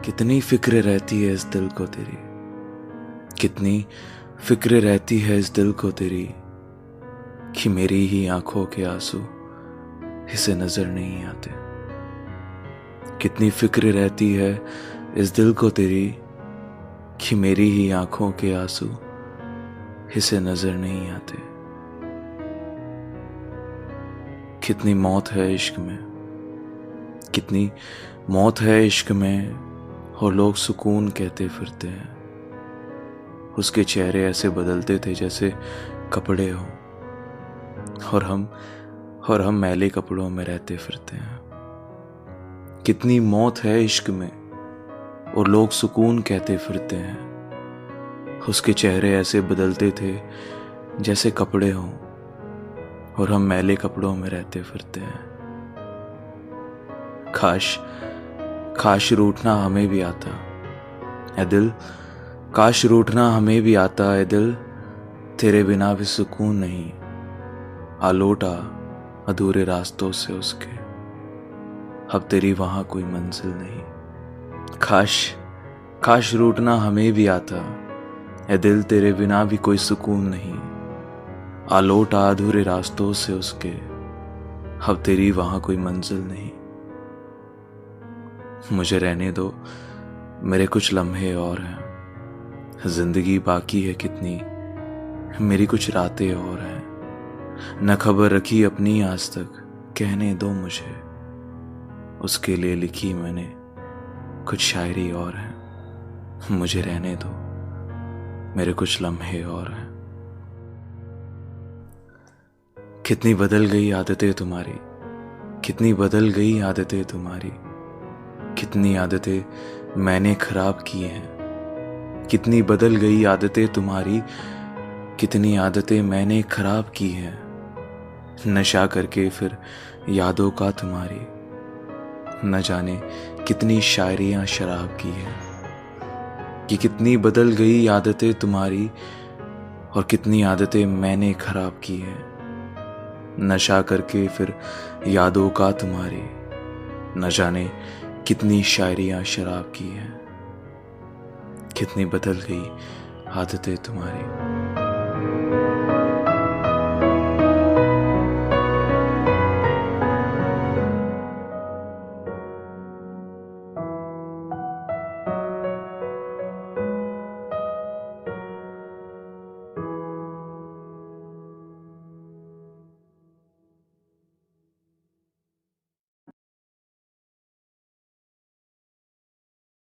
कितनी फिक्र रहती है इस दिल को तेरी, कितनी फिक्र रहती है इस दिल को तेरी, कि मेरी ही आंखों के आंसू इसे नजर नहीं आते। कितनी फिक्र रहती है इस दिल को तेरी, कि मेरी ही आंखों के आंसू इसे नजर नहीं आते। कितनी मौत है इश्क में, कितनी मौत है इश्क में, और लोग सुकून कहते फिरते हैं। उसके चेहरे ऐसे बदलते थे जैसे कपड़े हो, और हम मैले कपड़ों में रहते फिरते हैं। कितनी मौत है इश्क में, और लोग सुकून कहते फिरते हैं। उसके चेहरे ऐसे बदलते थे जैसे कपड़े हों, और हम मैले कपड़ों में रहते फिरते हैं। काश रूठना हमें भी आता ऐ दिल, काश रूठना हमें भी आता ऐ दिल, तेरे बिना भी सुकून नहीं आ लौटा अधूरे रास्तों से उसके, अब तेरी वहां कोई मंजिल नहीं। काश रूठना हमें भी आता ऐ दिल, तेरे बिना भी कोई सुकून नहीं आ लौटा अधूरे रास्तों से उसके, अब तेरी वहां कोई मंजिल नहीं। मुझे रहने दो, मेरे कुछ लम्हे और हैं। जिंदगी बाकी है कितनी, मेरी कुछ रातें और हैं। न खबर रखी अपनी आज तक, कहने दो मुझे, उसके लिए लिखी मैंने कुछ शायरी और है। मुझे रहने दो, मेरे कुछ लम्हे और हैं। कितनी बदल गई आदतें तुम्हारी, कितनी बदल गई आदतें तुम्हारी, कितनी आदतें मैंने खराब की हैं। कितनी बदल गई आदतें तुम्हारी, कितनी आदतें मैंने खराब की हैं। नशा करके फिर यादों का तुम्हारी, न जाने कितनी शायरियां शराब की हैं। कि कितनी बदल गई आदतें तुम्हारी, और कितनी आदतें मैंने खराब की हैं। नशा करके फिर यादों का तुम्हारी, न जाने कितनी शायरियां शराब की हैं। कितनी बदल गई आदतें तुम्हारी।